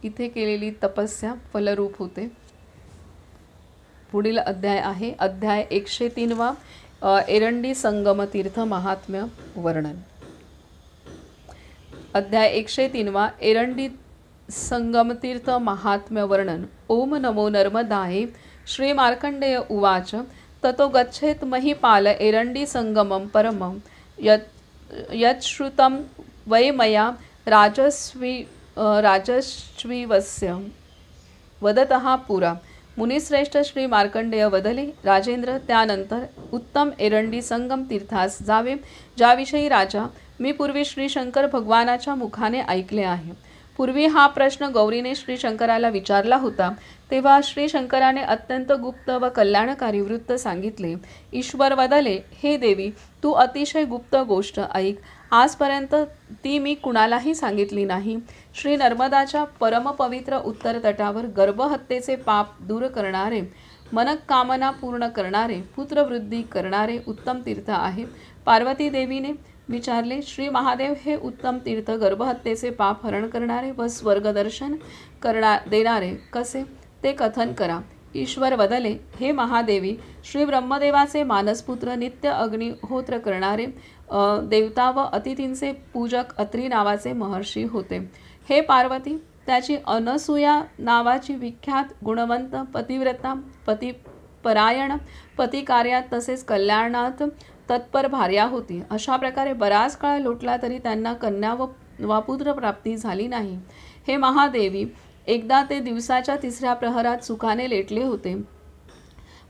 इथे केलेली तपस्या फलरूप होते। पुढील अध्याय आहे अध्याय 103वा, एरंडी संगम तीर्थ महात्म्य वर्णन। अध्याय 103वा, एरंडी संगम तीर्थ महात्म्य वर्णन। ओम नमो नर्मदाये। श्री मार्कंडेय उवाच। ततो गच्छेत महीपाल एरंडी संगमं परमं यच्छ्रुतं वै मया राजस्वीवस्य वदतः पुरा। मुनिश्रेष्ठ श्री मार्कंडेय वदले, राजेंद्र, त्यानंतर उत्तम एरंडी संगम तीर्थास जावे, ज्याविषयी राजा मी पूर्वी श्री शंकर भगवानाच्या मुखाने ऐकले आहे। पूर्वी हा प्रश्न गौरीने श्री शंकराला विचारला होता, तेव्हा श्री शंकराने अत्यंत गुप्त व कल्याणकारी वृत्त सांगितले। ईश्वर वदले, हे देवी, तू अतिशय गुप्त गोष्ट ऐक, आजपर्यंत ती मी कुणालाही सांगितली नाही। श्री नर्मदाच्या परमपवित्र उत्तर तटावर गर्भहत्येचे पाप दूर करणारे, मनकामना पूर्ण करणारे, पुत्रवृद्धी करणारे उत्तम तीर्थ आहे। पार्वती देवीने विचारले, श्री महादेव, हे उत्तम तीर्थ गर्भहत्येचे पाप हरण करणारे व स्वर्गदर्शन देणारे कसे, ते कथन करा। ईश्वर वदले, हे महादेवी, श्री ब्रह्मदेवाचे मानसपुत्र, नित्य अग्निहोत्र करणारे देवता व अतिथींचे पूजक अत्री नावाचे महर्षी होते। हे पार्वती, त्याची अनसूया नावाची विख्यात गुणवंत पतिव्रता, पतिपरायण, पतिकार्यात तसेच कल्याणात तत्पर भार्या होती। अशा प्रकारे बराच काळ लोटला तरी त्यांना कन्या व पुत्र प्राप्ती झाली नाही। हे महादेवी, एकदा ते दिवसाच्या 3ऱ्या प्रहरात सुखाने लेटले होते।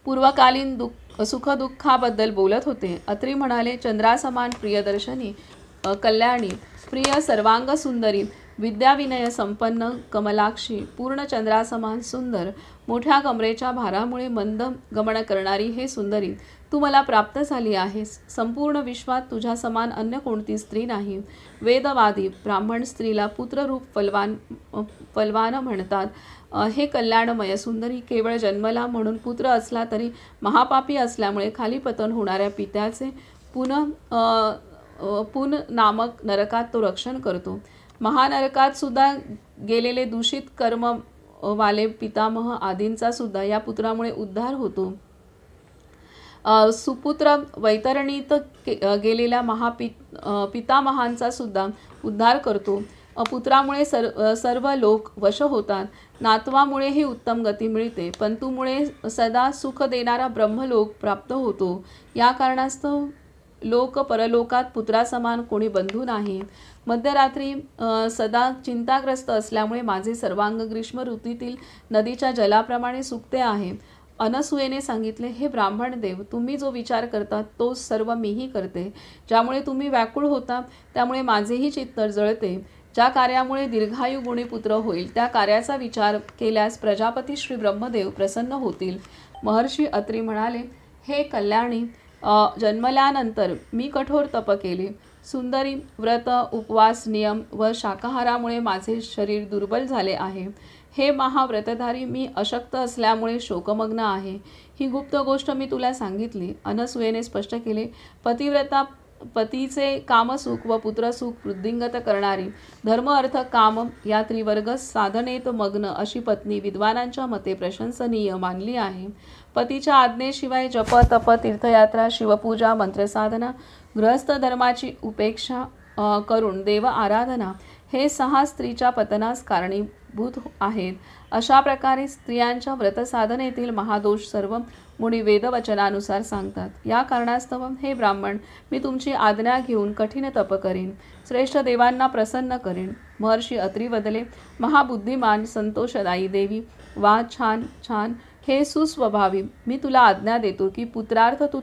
पूर्वकालीन सुखदुःखाबद्दल बोलत होते। अत्री म्हणाले, चंद्रासमान प्रियदर्शनी, कल्याणी, प्रिय सर्वांग सुंदरी, विद्याविनय संपन्न, कमलाक्षी, पूर्ण चंद्रासमान सुंदर, मोठ्या कमरेच्या भारामुळे मंद गमन करणारी हे सुंदरी, तू मला प्राप्त झाली आहेस। संपूर्ण विश्वात तुझ्या समान अन्य कोणती स्त्री नाही। वेदवादी ब्राह्मण स्त्रीला पुत्ररूप फलवान म्हणतात। हे कल्याणमय सुंदरी, केवळ जन्मला म्हणून पुत्र असला तरी महापापी असल्यामुळे खाली पतन होणाऱ्या पित्याचे पुन नामक नरकात तो रक्षण करतो। महानरकात सुद्धा गेलेले दूषित कर्म वाले पितामह आदींचा सुद्धा या पुत्रामुळे उद्धार होतो। सुपुत्र वैतरणीत गेलेल्या पितामहांचा सुद्धा उद्धार करतो। पुत्रामुळे सर्व लोक वश होतात। नातवामुळेही उत्तम गती मिळते। पंतूमुळे सदा सुख देणारा ब्रह्मलोक प्राप्त होतो। या कारणास्तव लोक परलोकात पुत्रासमान कोणी बंधू नाही। मध्यरात्री सदा चिंताग्रस्त असल्यामुळे माझे सर्वांग ग्रीष्म ऋतूतील नदीच्या जलाप्रमाणे सुकते आहे। अनसूयेने सांगितले, हे ब्राह्मण देव, तुम्ही जो विचार करता तो सर्व मीही करते। ज्यामुळे तुम्ही व्याकुळ होता त्यामुळे माझेही चित्त जळते। ज्या कार्यामुळे दीर्घायू गुणी पुत्र होईल त्या कार्याचा विचार केल्यास प्रजापती श्री ब्रह्मदेव प्रसन्न होतील। महर्षी अत्री म्हणाले, हे कल्याणी, जन्मल्यानंतर मी कठोर तप केले। सुंदरी, व्रत, उपवास, नियम व शाकाहारामुळे माझे शरीर दुर्बल झाले आहे। हे महाव्रतधारी, मी अशक्त असल्यामुळे शोकमग्न आहे। ही गुप्त गोष्ट मी तुला सांगितली। अनसूयेने स्पष्ट केले, पतिव्रता, पतीचे कामसुख व पुत्रसुख वृद्धिंगत करणारी, धर्म अर्थ काम या त्रिवर्ग साधनेत मग्न अशी पत्नी विद्वानांच्या मते प्रशंसनीय मानली आहे। पतीच्या आज्ञेशिवाय जप, तप, तीर्थयात्रा, शिवपूजा, मंत्रसाधना, गृहस्थ धर्माची उपेक्षा करून देव आराधना हे 6 स्त्रीच्या पतनास कारणीभूत आहेत। अशा प्रकारे स्त्रियांच्या व्रतसाधनेतील महादोष सर्व मुनी वेदवचनानुसार सांगतात। या कारणास्तव हे ब्राह्मण, मी तुमची आज्ञा घेऊन कठीण तप करीन, श्रेष्ठ देवांना प्रसन्न करीन। महर्षी अत्री वदले, महाबुद्धिमान संतोषदायी देवी, वा छान छान, हे सुस्वभावी, मी तुला आज्ञा देतो की पुत्रार्थ तू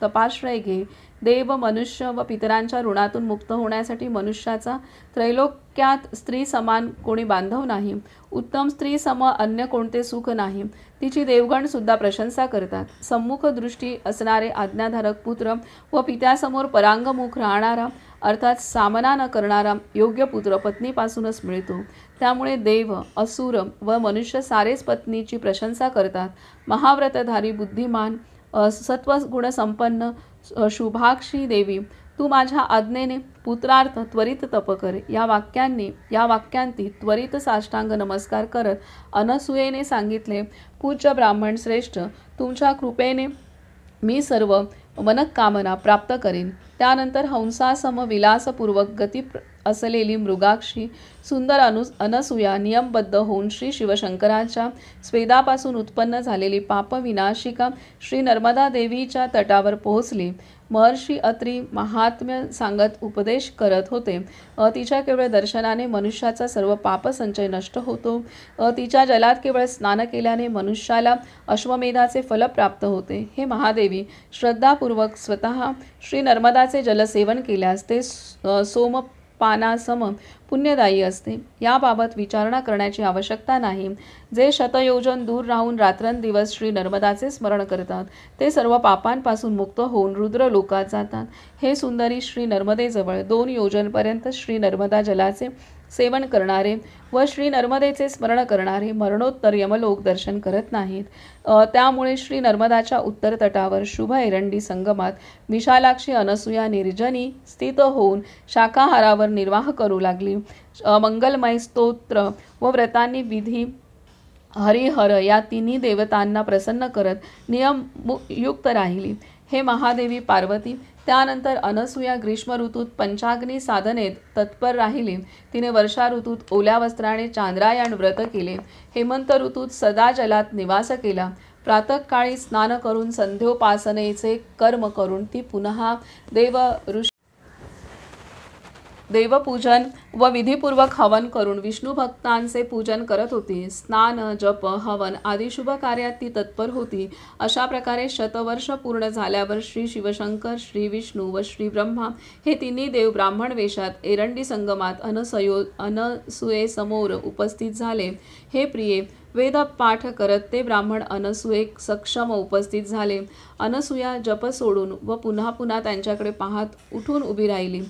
तपाश्रय घे। देव, मनुष्य व पितरांच्या ऋणातून मुक्त होण्यासाठी मनुष्याचा त्रैलोक्यात स्त्री समान कोणी बांधव नाही। उत्तम स्त्री सम अन्य कोणते सुख नाही। तिची देवगण सुद्धा प्रशंसा करतात। सम्मुख दृष्टी असणारे आज्ञाधारक पुत्र व पित्यासमोर परांगमुख राहणारा, अर्थात सामना न करणारा योग्य पुत्र पत्नीपासूनच मिळतो। त्यामुळे देव, असुर व मनुष्य सारेच पत्नीची प्रशंसा करतात। महाव्रतधारी, बुद्धिमान, सत्वगुण संपन्न, शुभाक्षी देवी, तू माझ्या आज्ञेने पुत्रार्थ त्वरित तप कर. या वाक्यांती त्वरित साष्टांग नमस्कार करत अनसूयेने सांगितले, पूज्य ब्राह्मण श्रेष्ठ, तुमच्या कृपेने मी सर्व मनःकामना प्राप्त करेन. त्यानंतर हंसासम विलासपूर्वक गती असलेली मृगाक्षी सुंदर अनसूया नियमबद्ध होऊन श्री शिवशंकराच्या स्वेदापासून उत्पन्न झालेली पापविनाशिका श्री नर्मदा देवीच्या तटावर पोहोचली. महर्षी अत्री महात्म्य सांगत उपदेश करत होते. तिच्या केवळ दर्शनाने मनुष्याचा सर्व पापसंचय नष्ट होतो. तिच्या जलात केवळ स्नान केल्याने मनुष्याला अश्वमेधाचे फल प्राप्त होते. हे महादेवी, श्रद्धापूर्वक स्वतः श्री नर्मदाचे जलसेवन केल्यास ते सोमपानासम पुण्यदायी असते. याबाबत विचारणा करण्याची आवश्यकता नाही. जे शतयोजन दूर राहून रात्रंदिवस श्री नर्मदाचे स्मरण करतात ते सर्व पापांपासून मुक्त होऊन रुद्रलोकात जातात. हे सुंदरी, श्री नर्मदेजवळ 2 योजनपर्यंत श्री नर्मदा जलाचे सेवन करणारे व श्री नर्मदेचे स्मरण करणारे मरणोत्तर यमलोक दर्शन करत नाहीत. त्यामुळे श्री नर्मदाच्या उत्तर तटावर शुभ एरंडी संगमात विशालाक्षी अनसूया निर्जनी स्थित होऊन शाकाहारावर निर्वाह करू लागली. मंगलमय स्तोत्र व व्रतांनी विधी हरिहर या तिन्ही देवतांना प्रसन्न करत नियमयुक्त राहिली. हे महादेवी पार्वती, त्यानंतर अनसूया ग्रीष्म ऋतूत पंचाग्नी साधनेत तत्पर राहिली. तिने वर्षा ऋतूत ओल्या वस्त्राने चांद्रायण व्रत केले. हेमंत ऋतूत सदा जलात निवास केला. प्रातःकाळी स्नान करून संध्योपासनेचे कर्म करून ती पुन्हा देवपूजन व विधीपूर्वक हवन करून विष्णू भक्तांचे पूजन करत होती. स्नान, जप, हवन आदी शुभ कार्यात ती तत्पर होती. अशा प्रकारे शतवर्ष पूर्ण झाल्यावर श्री शिवशंकर, श्री विष्णू व श्री ब्रह्मा हे तिन्ही देव ब्राह्मण वेशात एरंडी संगमात अनसूयेसमोर उपस्थित झाले. हे प्रिये, वेद पाठ करत ते ब्राह्मण अनसूयेक सक्षम उपस्थित झाले. अनसूया जप सोडून व पुन्हा पुन्हा त्यांच्याकडे पाहत उठून उभी राहिली.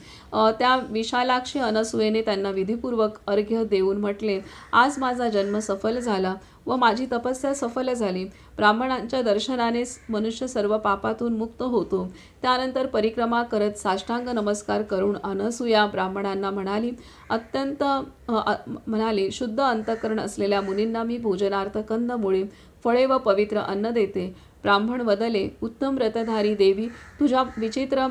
त्या विशालाक्षी अनसूयेने त्यांना विधीपूर्वक अर्घ्य देऊन म्हटले, आज माझा जन्म सफल झाला व माझी तपस्या सफल झाली. ब्राह्मणांच्या दर्शनानेच मनुष्य सर्व पापातून मुक्त होतो. त्यानंतर परिक्रमा करत साष्टांग नमस्कार करून अनसूया ब्राह्मणांना म्हणाली, शुद्ध अंतःकरण असलेल्या मुनींना मी भोजनार्थ कंदमुळे, फळे व पवित्र अन्न देते. ब्राह्मण वदले, उत्तम व्रतधारी देवी, तुझ्या विचित्र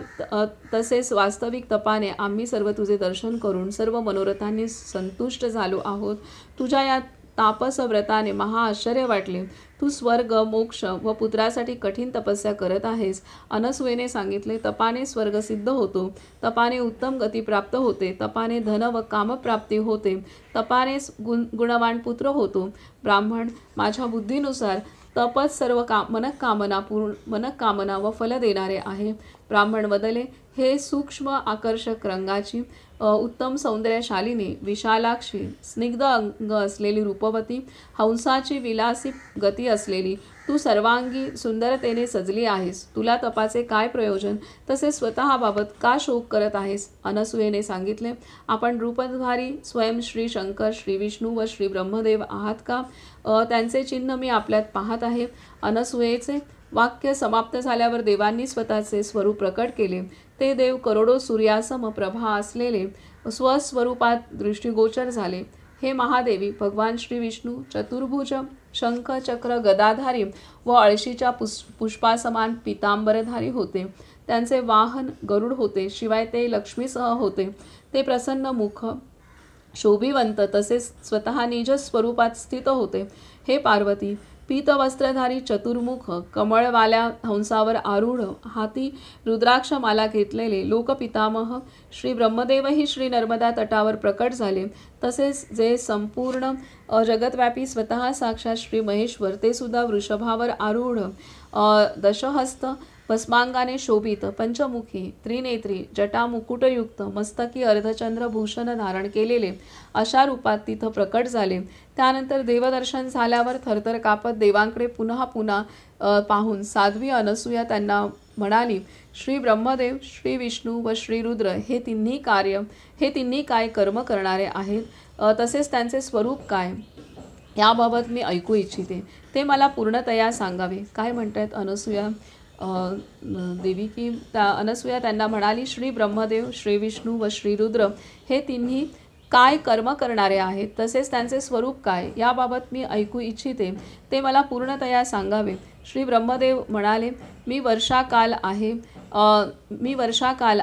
तसेच वास्तविक तपाने आम्ही सर्व तुझे दर्शन करून सर्व मनोरथांनी संतुष्ट झालो आहोत. तुझ्या या तापस व्रताने महाआश्चर्य वाटले. तू स्वर्ग, मोक्ष व पुत्रासाठी कठीण तपस्या करत आहेस. अनसूयेने सांगितले, तपाने स्वर्ग सिद्ध होतो, तपाने उत्तम गती प्राप्त होते, तपाने धन व कामप्राप्ती होते, तपाने गुणवान पुत्र होतो. ब्राह्मण, माझ्या बुद्धीनुसार तपच सर्व मनःकामना व फल देणारे आहे. ब्राह्मण वदले, हे सूक्ष्म आकर्षक रंगाची, उत्तम सौंदर्यशालिनी, विशालाक्षी, स्निग्ध अंग असलेली रूपवती, हंसाची विलासी गती असलेली, तू सर्वांगी सुंदरतेने सजली आहेस. तुला तपाचे काय प्रयोजन, तसेच स्वतःबाबत का शोक करत आहेस? अनसूयेने सांगितले, आपण रूपधारी स्वयं श्री शंकर, श्री विष्णू व श्री ब्रह्मदेव आहात का? त्यांचे चिन्ह मी आपल्यात पाहत आहे. अनसूयेचे वाक्य समाप्त झाल्यावर देवांनी स्वतःचे स्वरूप प्रकट केले. ते देव करोडो सूर्यासम प्रभा असलेले स्वस्वरूपात दृष्टिगोचर झाले. हे महादेवी, भगवान श्री विष्णू चतुर्भुज, शंख, चक्र, गदाधारी व अळशीच्या पुष्पासमान पितांबरधारी होते. त्यांचे वाहन गरुड होते. शिवाय ते लक्ष्मीसह होते. ते प्रसन्न मुख, शोभिवंत तसेच स्वतः निज स्वरूपात स्थित होते. हे पार्वती, पीतवस्त्रधारी, चतुर्मुख, कमळवाल्या हंसावर आरूढ, हाती रुद्राक्षमाला घेतलेले लोकपितामह श्री ब्रह्मदेवही श्री नर्मदा तटावर प्रकट झाले. तसेच जे संपूर्ण जगतव्यापी स्वतः साक्षात श्री महेश्वर, ते सुद्धा वृषभावर आरूढ, दशहस्त, भस्मांगाने शोभित, पंचमुखी, त्रिनेत्री, जटामुकुटयुक्त, मस्तकी अर्धचंद्र भूषण धारण केलेले अशा रूपात तिथं प्रकट झाले. त्यानंतर देवदर्शन झाल्यावर थरथर कापत देवांकडे पुन्हा पुन्हा पाहून साध्वी अनसूया त्यांना म्हणाली, श्री ब्रह्मदेव, श्री विष्णू व श्री रुद्र हे तिन्ही काय कर्म करणारे आहेत, तसेच त्यांचे स्वरूप काय, याबाबत मी ऐकू इच्छिते. ते मला पूर्णतया सांगावे. काय म्हणतायत अनसूया? देवी की त्या अनसूया त्यांना म्हणाली, श्री ब्रह्मदेव, श्री विष्णू व श्री रुद्र हे तिन्ही काय कर्म करणारे आहेत, तसेच त्यांचे स्वरूप काय याबाबत मी ऐकू इच्छिते, ते मला पूर्णतया सांगावे. श्री ब्रह्मदेव म्हणाले, मी वर्षाकाल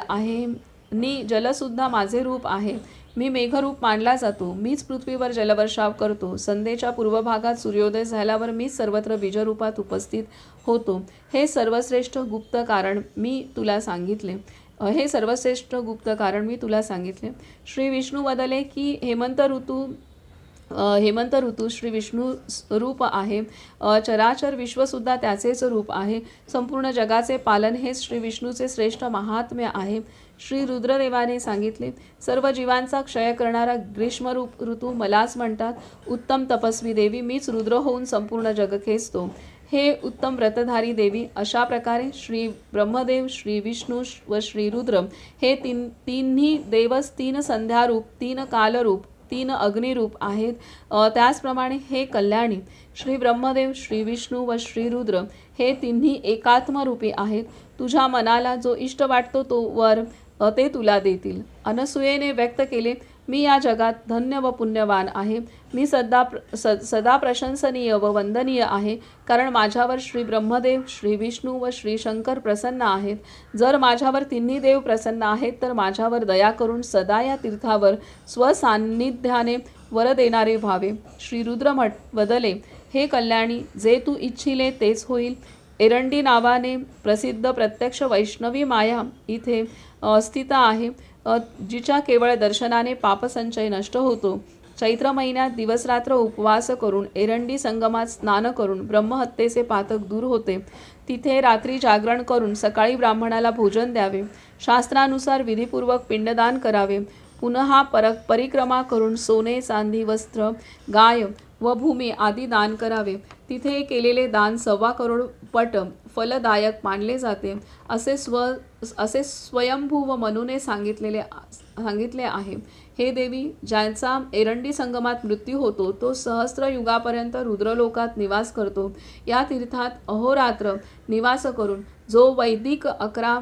आहे नि जलसुद्धा माझे रूप आहे. मी मेघरूप मानला जातो. मीच पृथ्वीवर जलवर्षाव करतो. संध्येच्या पूर्व भागात सूर्योदय झाल्यावर मीच सर्वत्र बीजरूपात उपस्थित होतो. हे सर्वश्रेष्ठ गुप्त कारण मी तुला सांगितले. श्री विष्णू वदले की हेमंत ऋतू श्री विष्णू रूप आहे. चराचर विश्वसुद्धा त्याचेच रूप आहे. संपूर्ण जगाचे पालन हे श्री विष्णूचे श्रेष्ठ महात्म्य आहे. श्री रुद्रदेवाने सांगितले, सर्व जीवांचा क्षय करणारा ग्रीष्म ऋतू मलाच म्हणतात. उत्तम तपस्वी देवी, मीच रुद्र होऊन संपूर्ण जग खेचतो. हे उत्तम व्रतधारी देवी, अशा प्रकारे श्री ब्रह्मदेव, श्री विष्णू व श्री रुद्र हे तिन्ही देवच 3 संध्यारूप, 3 कालरूप, 3 अग्निरूप आहेत. त्याचप्रमाणे हे कल्याणी श्री ब्रह्मदेव, श्री विष्णू व श्री रुद्र हे तिन्ही एकात्मरूपी आहेत. तुझ्या मनाला जो इष्ट वाटतो तो वर ते तुला देतील. अनसूयेने व्यक्त केले, मी या जगात धन्य व पुण्यवान आहे. मी सदा प्रशंसनीय व वंदनीय आहे, कारण माझ्यावर श्री ब्रह्मदेव, श्री विष्णू व श्री शंकर प्रसन्न आहेत. जर माझ्यावर तिन्ही देव प्रसन्न आहेत, तर माझ्यावर दया करून सदा या तीर्थावर स्वसान्निध्याने वर देणारे व्हावे. श्री रुद्र वदले, हे कल्याणी, जे तू इच्छिले तेच होईल. एरंडी नावाने प्रसिद्ध प्रत्यक्ष वैष्णवी माया इथे स्थित आहे, जिच्या केवळ दर्शनाने पापसंचय नष्ट होतो. चैत्र महिन्यात दिवसरात्र उपवास करून एरंडी संगमात स्नान करून ब्रह्महत्येचे पातक दूर होते. तिथे रात्री जागरण करून सकाळी ब्राह्मणाला भोजन द्यावे. शास्त्रानुसार विधिपूर्वक पिंडदान करावे. पुन्हा परिक्रमा करून सोने, चांदी, वस्त्र, गाय व भूमी आदी दान करावे. तिथे केलेले दान 1.25 करोड पट फलदायक मानले जाते, असे स्वयंभू व मनुने सांगितले आहे. हे देवी, ज्यांचा एरंडी संगमात मृत्यू होतो तो सहस्त्र युगापर्यंत रुद्रलोकात निवास करतो. या तीर्थात अहोरात्र निवास करून जो वैदिक 11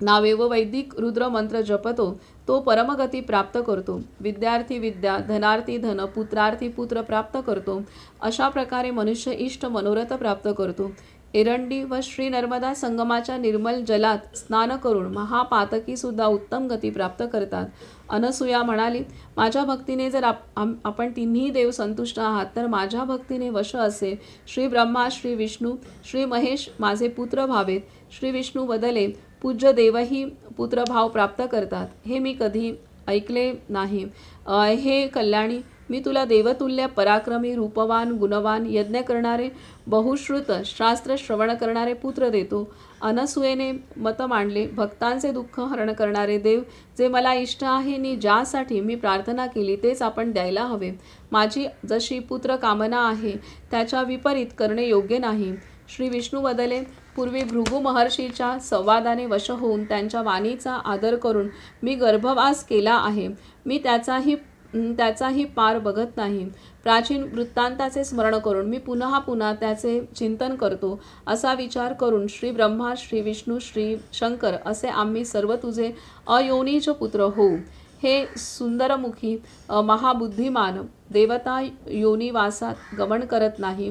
नावे व वैदिक रुद्र मंत्र जपतो तो परमगती प्राप्त करतो. विद्यार्थी विद्या, धनार्थी धन, पुत्रार्थी पुत्र प्राप्त करतो. अशा प्रकारे मनुष्य इष्ट मनोरथ प्राप्त करतो. एरंडी व श्री नर्मदा संगमाच्या निर्मल जलात स्नान करून महापातकी सुद्धा उत्तम गती प्राप्त करतात. अनसूया म्हणाली, माझ्या भक्तीने जर आपण तिन्ही देव संतुष्ट आहात, तर माझ्या भक्तीने वश असे श्री ब्रह्मा, श्री विष्णू, श्री महेश माझे पुत्र व्हावेत. श्री विष्णू वदले, पूज्य देवही पुत्रभाव प्राप्त करतात, हे मी कधी ऐकले नाही. हे कल्याणी, मी तुला देवतुल्य पराक्रमी, रूपवान, गुणवान, यज्ञ करणारे, बहुश्रुत शास्त्र श्रवण करणारे पुत्र देतो. अनसूयेने मत मांडले, भक्तांचे दुःख हरण करणारे देव जे मला इष्ट आहे आणि ज्यासाठी मी प्रार्थना केली तेच आपण द्यायला हवे. माझी जशी पुत्र कामना आहे त्याच्या विपरीत करणे योग्य नाही. श्री विष्णू वदले, पूर्वी भृगु महर्षीच्या संवादाने वश होऊन त्यांच्या वाणीचा आदर करून मी गर्भवास केला आहे. मी त्याचाही पार बघत नाही. प्राचीन वृत्तांताचे स्मरण करून मी पुन्हा त्याचे चिंतन करतो. असा विचार करून श्री ब्रह्मा, श्री विष्णू, श्री शंकर असे आम्ही सर्व तुझे अयोनीच पुत्र होऊ. हे सुंदरमुखी महाबुद्धिमान देवता योनिवासात गमन करत नाही.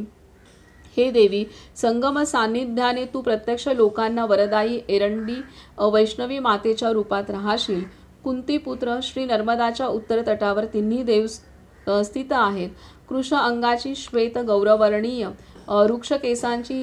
हे देवी, संगम सान्निध्याने तू प्रत्यक्ष लोकांना वरदायी एरंडी वैष्णवी मातेच्या रूपात राहशील. कुंतीपुत्र श्री नर्मदाच्या उत्तर तटावर तिन्ही देव स्थित आहेत. कृष्ण अंगाची, श्वेत गौरवर्णीय वृक्ष केसांची,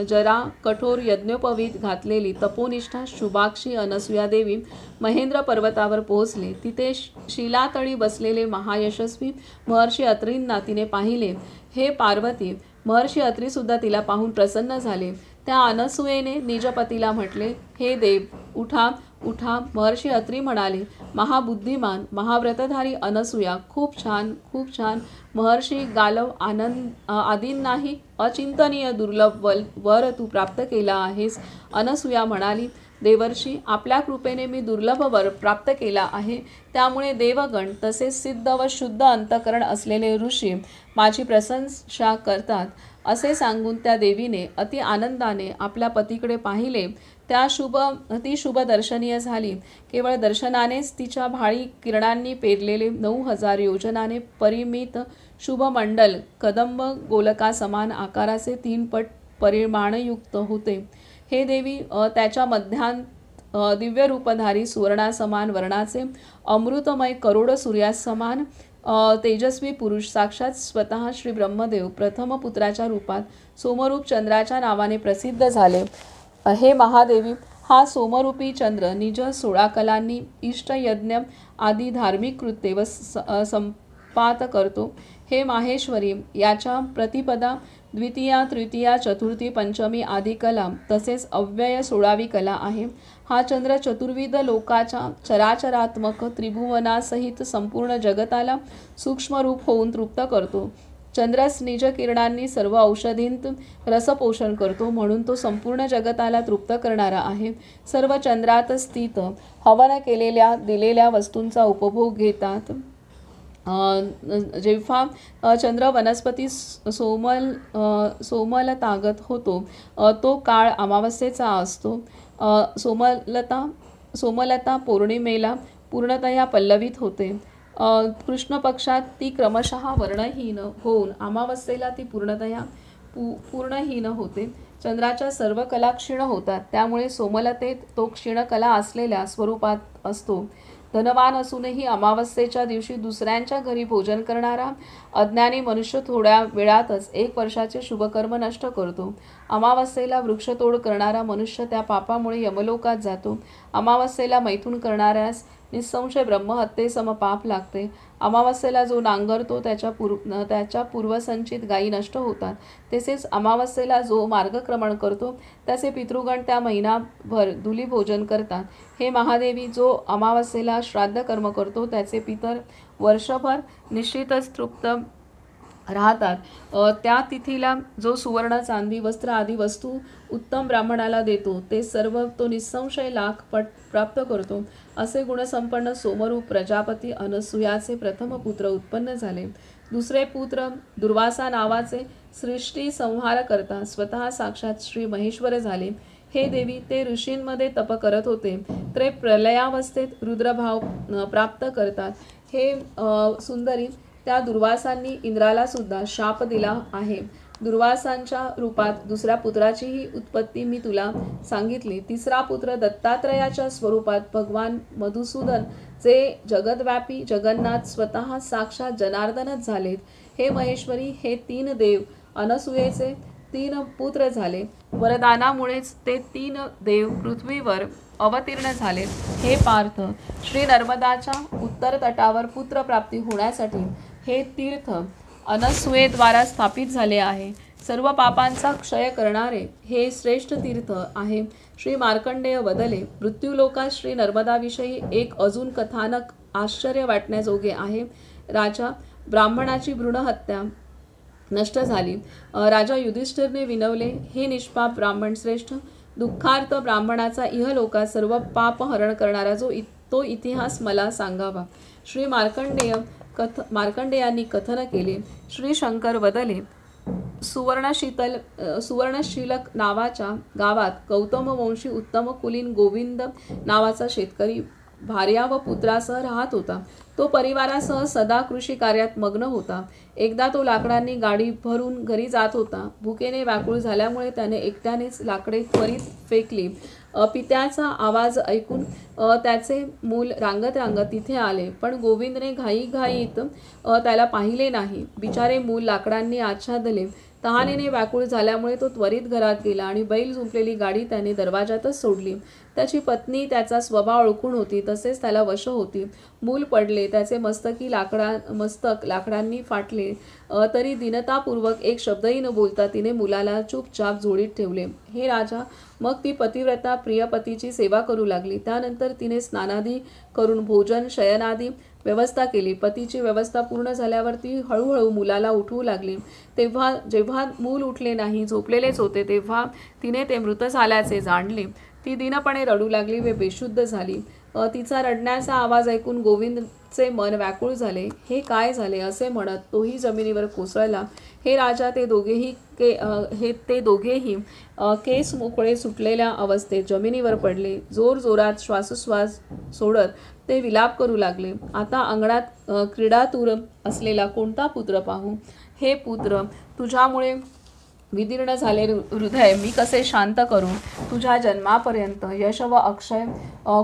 जरा कठोर यज्ञोपवीत घातलेली तपोनिष्ठा शुभाक्षी अनसूया देवी महेंद्र पर्वतावर पोहोचले. तिथे शिलातळी बसलेले महायशस्वी महर्षी अत्रींना तिने पाहिले. हे पार्वती, महर्षी अत्रीसुद्धा तिला पाहून प्रसन्न झाले. त्या अनसूयेने निजपतीला म्हटले, हे देव, उठा उठा. महर्षी अत्री म्हणाले, महाबुद्धिमान महाव्रतधारी अनसूया, खूप छान. महर्षी गालव आदींनाही अचिंतनीय दुर्लभ वर तू प्राप्त केला आहेस. अनसूया म्हणाली, देवर्षी, आपल्या कृपेने मी दुर्लभ वर प्राप्त केला आहे, त्यामुळे देवगण तसेच सिद्ध व शुद्ध अंतकरण असलेले ऋषी माझी प्रशंसा करतात. असे सांगून त्या देवीने अति आनंदाने आपल्या पतीकडे पाहिले. ती शुभ दर्शनीय झाली. केवळ दर्शनानेच तिच्या भाळी किरणांनी पेरलेले 9,000 योजनाने परिमित शुभमंडल कदंब गोलका समान आकाराचे 3 पट परिमाणयुक्त होते. हे देवी, त्याच्या मध्यांत दिव्य रूपधारी सुवर्णासमान वर्णाचे अमृतमय करोड सूर्यासमान तेजस्वी पुरुष, साक्षात स्वतः श्री ब्रह्मदेव प्रथम पुत्राच्या रूपात सोमरूप चंद्राच्या नावाने प्रसिद्ध झाले. हे महादेवी, हा सोमरूपी चंद्र निज 16 कलांनी इष्टयज्ञ आदी धार्मिक कृत्ये व संपात करतो. हे माहेश्वरी, याच्या प्रतिपदा द्वितीया, तृतीया, चतुर्थी, पंचमी आदी कला तसेच अव्यय 16वी कला आहे. हा चंद्र चतुर्विध लोकाच्या चराचरात्मक त्रिभुवनासहित संपूर्ण जगताला सूक्ष्म रूप होऊन तृप्त करतो. चंद्रस निज किरणांनी सर्व औषधींत रसपोषण करतो, म्हणून तो संपूर्ण जगताला तृप्त करणारा आहे. सर्व चंद्रात स्थित हवन केलेल्या दिलेल्या वस्तूंचा उपभोग घेतात. जेव्हा चंद्र वनस्पती सोमलतागत होतो, तो काळ अमावस्येचा असतो. सोमलता पौर्णिमेला पूर्णतया पल्लवित होते. कृष्ण पक्षात ती क्रमशः वर्णहीन होऊन अमावस्येला ती पूर्णहीन होते. चंद्राच्या सर्व कला क्षीण होतात, त्यामुळे सोमलतेत तो क्षीणकला असलेल्या स्वरूपात असतो. धनवान असूनही अमावस्येच्या दिवशी दुसऱ्यांच्या घरी भोजन करणारा अज्ञानी मनुष्य थोड्या वेळातच 1 वर्षाचे शुभकर्म नष्ट करतो. अमावस्येला वृक्षतोड करणारा मनुष्य त्या पापामुळे यमलोकात जातो. अमावस्येला मैथुन करणाऱ्यास निःसंशय ब्रह्महत्येसम पाप लागते. अमावस्येला जो नांगरतो त्याच्या पूर्वसंचित गायी नष्ट होतात. तसेच अमावस्येला जो मार्गक्रमण करतो त्याचे पितृगण त्या महिनाभर धुलीभोजन करतात. हे महादेवी, जो अमावस्येला श्राद्ध कर्म करतो त्याचे पितर वर्षभर निश्चितच तृप्त राहतात. त्या तिथीला जो सुवर्ण, चांदी, वस्त्र आदी वस्तू उत्तम ब्राह्मणाला देतो ते सर्व तो निःसंशय लाख पट प्राप्त करतो. असे गुणसंपन्न सोमरूप प्रजापती अनसूयाचे प्रथम पुत्र उत्पन्न झाले. दुसरे पुत्र दुर्वासा नावाचे सृष्टी संहार करता स्वतः साक्षात श्री महेश्वर झाले. हे देवी, ते ऋषींमध्ये तप करत होते. ते प्रलयावस्थेत रुद्रभाव प्राप्त करतात. हे सुंदरी, त्या दुर्वासांनी इंद्राला सुद्धा शाप दिला आहे. दुर्वासांच्या रूपात दुसऱ्या पुत्राचीही उत्पत्ती मी तुला सांगितली. तिसरा पुत्र दत्तात्रयाच्या स्वरूपात भगवान मधुसूदन, जे जगद्व्यापी जगन्नाथ स्वतः साक्षात जनार्दनच झालेत. हे महेश्वरी, हे 3 देव अनसूयेचे 3 पुत्र झाले. वरदानामुळेच ते 3 देव पृथ्वीवर अवतीर्ण झालेत. हे पार्थ, श्री नर्मदाच्या उत्तर तटावर पुत्रप्राप्ती होण्यासाठी हे तीर्थ अनसूयेद्वारा स्थापित झाले आहे. सर्व पापांचा क्षय करणारे हे श्रेष्ठ तीर्थ आहे. श्री मार्कंडेय वदले, मृत्यूलोकात श्री नर्मदाविषयी एक अजून कथानक आश्चर्य वाटण्याजोगे आहे. राजा, ब्राह्मणाची भ्रूणहत्या नष्ट झाली. राजा युधिष्ठिरने विनवले, हे निष्पाप ब्राह्मण श्रेष्ठ, दुःखार्थ ब्राह्मणाचा इहलोकात सर्व पाप हरण करणारा तो इतिहास मला सांगावा. श्री मार्कंडेयांनी कथन केले. श्री शंकर वदले, सुवर्णशिलक नावाच्या गावात गौतमवंशी उत्तम कुलीन गोविंद नावाचा शेतकरी भार्या व पुत्रासह राहत होता. तो परिवारासह सदा कृषी कार्यात मग्न होता. एकदा तो लाकडांनी गाडी भरून घरी जात होता. भुकेने व्याकुळ झाल्यामुळे त्याने एकट्यानेच लाकडे त्वरित फेकली. पित्याचा आवाज ऐकून त्याचे मूल रांगत तिथे आले, पण गोविंदने घाईघाईत त्याला पाहिले नाही. बिचारे मूल लाकडांनी आच्छादले. तहानेने व्याकुळ झाल्यामुळे तो त्वरित घरात गेला आणि बैल झुंपलेली गाडी त्याने दरवाजातच सोडली. त्याची पत्नी त्याचा स्वभाव ओळखून होती, तसेच त्याला वश होती. मूल पडले, त्याचे मस्तक लाकडांनी फाटले, तरी दीनतापूर्वक एक शब्दही न बोलता तिने मुलाला चुपचाप झोळीत ठेवले. हे राजा, मग ती पतिव्रता प्रियपतीची सेवा करू लागली. त्यानंतर तिने स्नानादी करून भोजन शयनादी व्यवस्था केली. पतीची व्यवस्था पूर्ण झाल्यावर ती हळूहळू मुलाला उठवू लागली. जेव्हा मूल उठले नाही, झोपलेलेच होते, तेव्हा तिने ते मृत झाल्याचे जाणले. ती दीनपणे रडू लागली व बेशुद्ध झाली. तिचा रडण्याचा आवाज ऐकून गोविंदचे मन व्याकुळ झाले. हे काय झाले असे म्हणत तोही जमिनीवर कोसळला. हे राजा ते दोघेही केस मोकळे सुटलेल्या अवस्थेत जमिनीवर पडले. जोरजोरात श्वासोश्वास सोडत ते विलाप करू लागले. आता अंगणात क्रीडातूर असलेला कोणता पुत्र पाहू? हे पुत्र, तुझ्यामुळे विदीर्ण झाले हृदय मी कसे शांत करू? तुझ्या जन्मापर्यंत यश व अक्षय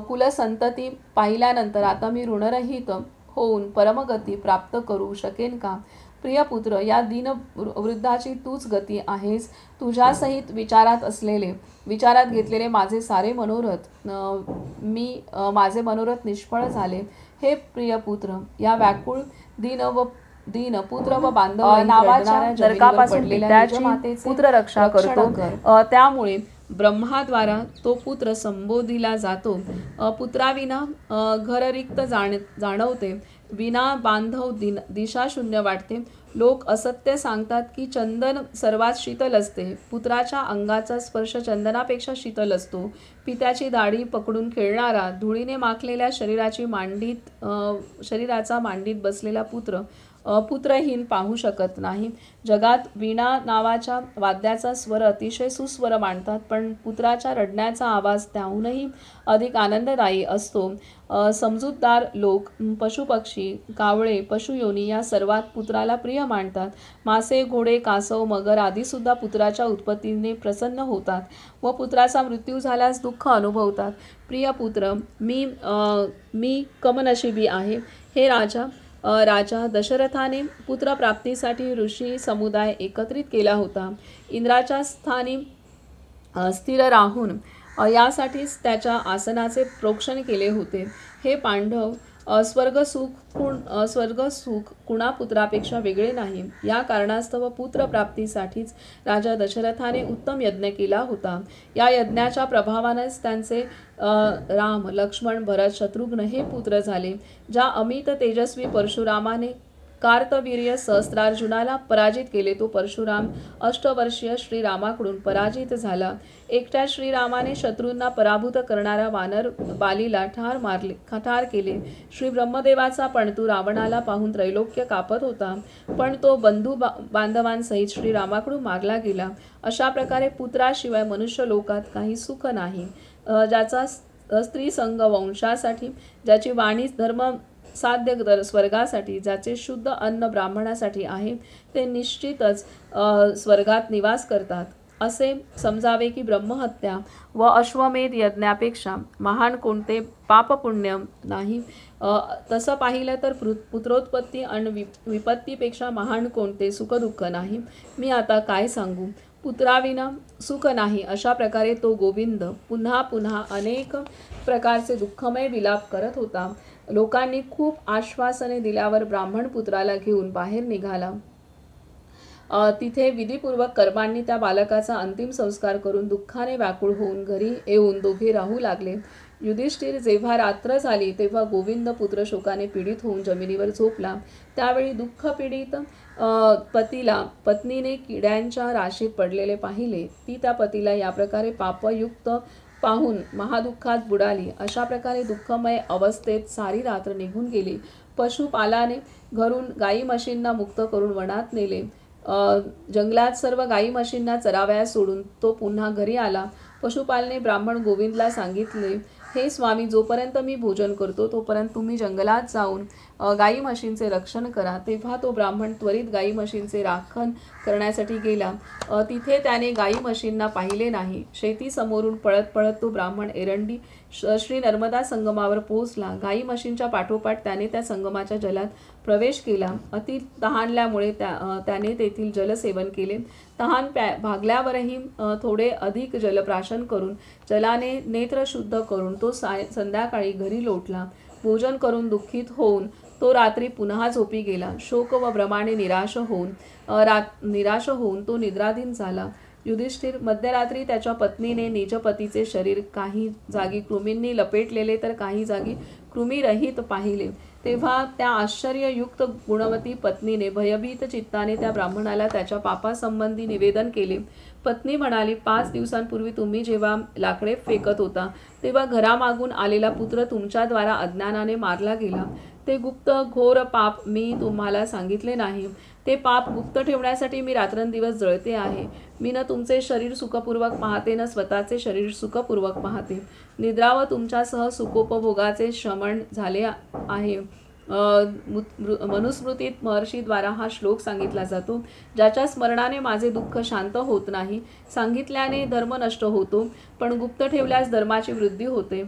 कुलसंतती पाहिल्यानंतर आता मी ऋणरहित होऊन परमगती प्राप्त करू शकेन का? प्रियपुत्र, या दीन वृद्धाची तूच गती आहेस. तुझ्यासहित विचारात घेतलेले माझे सारे मनोरथ माझे मनोरथ निष्फळ झाले. हे प्रियपुत्र, या व्याकुळ दीन पुत्र व बांधव नावाच्या नरकापासून पित्याची पुत्र रक्षा करतो. त्यामुळे ब्रह्माद्वारा तो पुत्र संबोधिला जातो. पुत्राविना घर रिक्त जाणवते. विना बांधव दिशाशून्य वाटते. लोक असत्य सांगतात की चंदन सर्वात शीतल असते. पुत्राच्या अंगाचा स्पर्श चंदनापेक्षा शीतल असतो. पित्याची दाढी पकडून खेळणारा, धुळीने माखलेल्या शरीराचा मांडीत बसलेला पुत्रहीन पाहू शकत नाही. जगात वीणा नावाच्या वाद्याचा स्वर अतिशय सुस्वर मानतात, पण पुत्राच्या रडण्याचा आवाज त्याहूनही अधिक आनंददायी असतो. समजूतदार लोक पशुपक्षी, कावळे, पशुयोनी या सर्वात पुत्राला प्रिय मानतात. मासे, घोडे, कासव, मगर आदीसुद्धा पुत्राच्या उत्पत्तीने प्रसन्न होतात व पुत्राचा मृत्यू झाल्यास दुःख अनुभवतात. प्रिय पुत्र, मी कमनशिबी आहे. हे राजा दशरथाने पुत्रप्राप्तीसाठी ऋषी समुदाय एकत्रित केला होता. इंद्राच्या स्थानी स्थिर राहून यासाठीच त्याच्या आसनाचे प्रोक्षण केले होते. हे पांडव, स्वर्गसुख कुणा पुत्रापेक्षा वेगळे नाही. या कारणास्तव पुत्रप्राप्तीसाठीच राजा दशरथाने उत्तम यज्ञ केला होता. या यज्ञाच्या प्रभावानेच त्यांचे राम, लक्ष्मण, भरत, शत्रुघ्न हे पुत्र झाले. ज्या अमित तेजस्वी परशुरामाने कार्तवीर्य सहस्त्रार्जुनाला पराजित केले, तो परशुराम अष्टवर्षीय श्रीरामाकडून पराजित झाला. एकट्या श्रीरामाने शत्रूंना पराभूत करणाऱ्या वानर बालीला ठार केले. श्री ब्रह्मदेवाचा पणतू रावणाला पाहून त्रैलोक्य कापत होता, पण तो बंधू बांधवांसहित श्रीरामाकडून मारला गेला. अशा प्रकारे पुत्राशिवाय मनुष्य लोकात काही सुख नाही. ज्याचा स्त्रीसंग वंशासाठी, ज्याची वाणी धर्म साध्य स्वर्गासाठी, ज्याचे शुद्ध अन्न ब्राह्मणासाठी आहे, ते निश्चितच स्वर्गात निवास करतात. असे समजावे की ब्रह्महत्या व अश्वमेध यज्ञापेक्षा महान कोणते पापपुण्य नाही. तसं पाहिलं तर पुत्रोत्पत्ती आणि विपत्तीपेक्षा महान कोणते सुखदुःख नाही. मी आता काय सांगू? पुत्राविना सुख नाही. अशा प्रकारे तो गोविंद पुन्हा पुन्हा अनेक प्रकारचे दुःखमय विलाप करत होता. लोकांनी खूप आश्वासने दिल्यावर ब्राह्मण पुत्राला घेऊन बाहेर निघाला. तिथे विधीपूर्वक कर्मांनी त्या बालकाचा अंतिम संस्कार करून दुःखाने व्याकुळ होऊन घरी येऊन दोघे राहू लागले. युधिष्ठिर जेव्हा रात्र झाली तेव्हा गोविंद पुत्र शोकाने पीडित होऊन जमिनीवर झोपला. त्यावेळी दुःखपीडित पत्नीने किड्यांच्या राशीत पडलेले पाहिले. ती त्या पतीला या प्रकारे पापयुक्त पाहून महादुःखात बुडाली. अशा प्रकारे दुःखमय अवस्थेत सारी रात्र निघून गेली. पशुपालाने घरून गाई म्हशींना मुक्त करून वनात नेले. जंगलात सर्व गाई म्हशींना चरावयास सोडून तो पुन्हा घरी आला. पशुपालने ब्राह्मण गोविंदला सांगितले, हे स्वामी, जोपर्यंत मी भोजन करतो तोपर्यंत तुम्ही जंगलात जाऊन गाई म्हशींचे रक्षण करा. तेव्हा तो ब्राह्मण त्वरित गाई म्हशींचे राखण करण्यासाठी गेला. तिथे त्याने गाई म्हशींना पाहिले नाही. शेतीसमोरून पळत पळत तो ब्राह्मण एरंडी श्री नर्मदा संगमावर पोहोचला. गाई म्हशींच्या पाठोपाठ त्याने त्या संगमाच्या जलात प्रवेश केला. अति तहानल्यामुळे त्याने तेथील जलसेवन केले. तहान भागल्यावरही थोडे अधिक जलप्राशन करून जलाने नेत्र शुद्ध करून तो संध्याकाळी घरी लोटला. भोजन करून दुःखित होऊन तो रात्री पुन्हा झोपी गेला. शोक व भ्रमाने निराश होऊन तो निद्राधीन झाला. युधिष्ठिर, मध्यरात्री त्याच्या पत्नीने निजपतीचे शरीर काही जागी कृमींनी लपेटलेले तर काही जागी कृमीरहित पाहिले, तेव्हा त्या आश्चर्ययुक्त गुणवती पत्नीने भयभीत चित्ताने त्या ब्राह्मणाला त्याच्या पापासंबंधी निवेदन केले. पत्नी म्हणाली, 5 दिवसांपूर्वी तुम्ही जेव्हा लाकडे फेकत होता तेव्हा घरामागून आलेला पुत्र तुमच्याद्वारा अज्ञानाने मारला गेला. ते गुप्त घोर पाप मी तुम्हाला सांगितले नाही. ते पाप गुप्त ठेवण्यासाठी मी रात्रंदिवस जळते आहे. मी न तुमचे शरीर सुखपूर्वक पाहते, न स्वतःचे शरीर सुखपूर्वक पाहते. निद्रा व तुमच्यासह सुखोपभोगाचे शमन झाले आहे. मनुस्मृतीत महर्षीद्वारा हा श्लोक सांगितला जातो, ज्याच्या स्मरणाने माझे दुःख शांत होत नाही. सांगितल्याने धर्म नष्ट होतो, पण गुप्त ठेवल्यास धर्माची वृद्धी होते.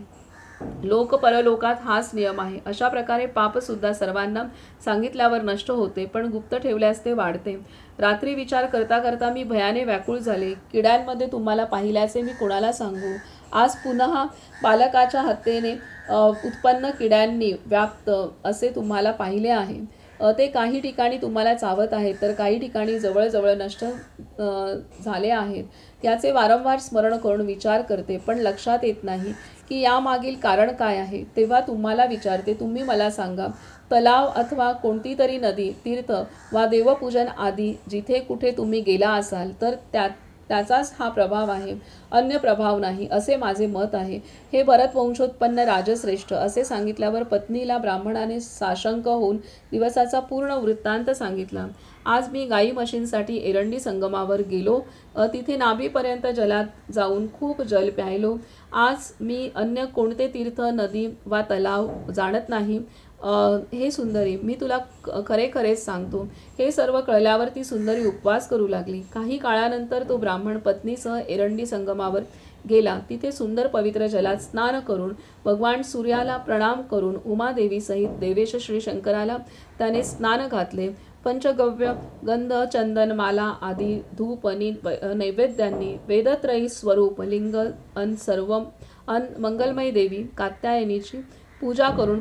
लोक परलोकात हाच नियम आहे. अशा प्रकारे पापसुद्धा सर्वांना सांगितल्यावर नष्ट होते, पण गुप्त ठेवल्यास ते वाढते. रात्री विचार करता करता मी भयाने व्याकुळ झाले. किड्यांमध्ये तुम्हाला पाहिल्याचे मी कोणाला सांगू? आज पुन्हा बालकाच्या हत्येने उत्पन्न किड्यांनी व्याप्त असे तुम्हाला पाहिले आहे. ते काही ठिकाणी तुम्हाला चावत आहेत, तर काही ठिकाणी जवळजवळ नष्ट झाले आहेत. याचे वारंवार स्मरण करून विचार करते, पण लक्षात येत नाही की यामागील कारण काय आहे. तेव्हा तुम्हाला विचारते, तुम्ही मला सांगा. तलाव अथवा कोणती तरी नदी, तीर्थ वा देवपूजन आदी जिथे कुठे तुम्ही गेला असाल तर त्याचाच हा प्रभाव आहे, अन्य प्रभाव नाही, असे माझे मत आहे. हे भरत वंशोत्पन्न राजश्रेष्ठ. असे सांगितल्यावर पत्नीला ब्राह्मणाने साशंक होऊन दिवसाचा पूर्ण वृत्तांत सांगितला. आज मी गाई म्हशींसाठी एरंडी संगमावर गेलो. तिथे नाभीपर्यंत जलात जाऊन खूप जल प्यायलो. आज मी अन्य कोणते तीर्थ, नदी वा तलाव जाणत नाही. हे सुंदरी, मी तुला खरे खरेच सांगतो. हे सर्व कळल्यावर ती सुंदरी उपवास करू लागली. काही काळानंतर तो ब्राह्मण पत्नीसह एरंडी संगमावर गेला. तिथे सुंदर पवित्र जलात स्नान करून भगवान सूर्याला प्रणाम करून उमादेवी सहित देवेश श्री शंकराला त्याने स्नान घातले. पंचगव्य, गंध, चंदन, माला आदी धूप नैवेद्यांनी वेदत्रयी स्वरूप लिंग सर्व मंगलमयी देवी कात्यायनीची पूजा करून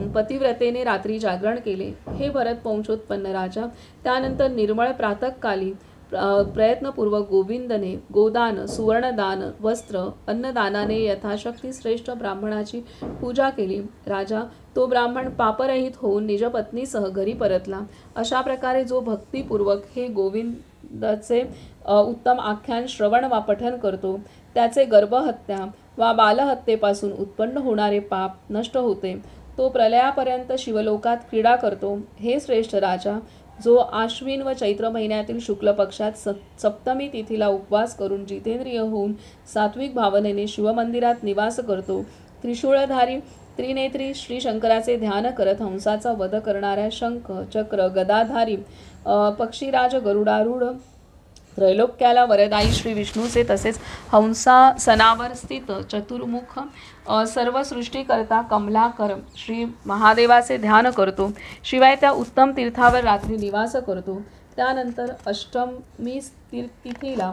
पतिव्रतेने रात्री जागरण केले. हे भरत वंशोत्पन्न राजा, त्यानंतर निर्मळ प्रातःकाली प्रयत्नपूर्वक गोविंदने गोदान, सुवर्णदान, वस्त्र, अन्नदानाने यथाशक्ती श्रेष्ठ ब्राह्मणाची पूजा केली. राजा, तो ब्राह्मण पापरहित होऊन निजपत्नीसह घरी परतला. अशा प्रकारे जो भक्तिपूर्वक हे गोविंदाचे उत्तम आख्यान श्रवण वा पठन करतो, त्याचे गर्भहत्या वा बालहत्येपासून उत्पन्न होणारे पाप नष्ट होते. तो प्रलयापर्यंत शिवलोकात क्रीडा करतो. हे श्रेष्ठ राजा, जो आश्विन व चैत्र महिन्यातील शुक्ल पक्षात सप्तमी तिथीला उपवास करून जितेंद्रिय होऊन सात्विक भावनेने शिवमंदिरात निवास करतो, त्रिशूळधारी त्रिनेत्री श्री शंकराचे ध्यान करत हंसाचा वध करणाऱ्या शंख, चक्र, गदाधारी पक्षीराज गरुडारूढ त्रैलोक्याला वरदायी श्री विष्णूचे, तसेच हंसासनावर स्थित चतुर्मुख सर्व सृष्टीकर्ता कमलाकर श्री महादेवाचे ध्यान करतो. शिवाय त्या उत्तम तीर्थावर रात्री निवास करतो. त्यानंतर अष्टमी तिथीला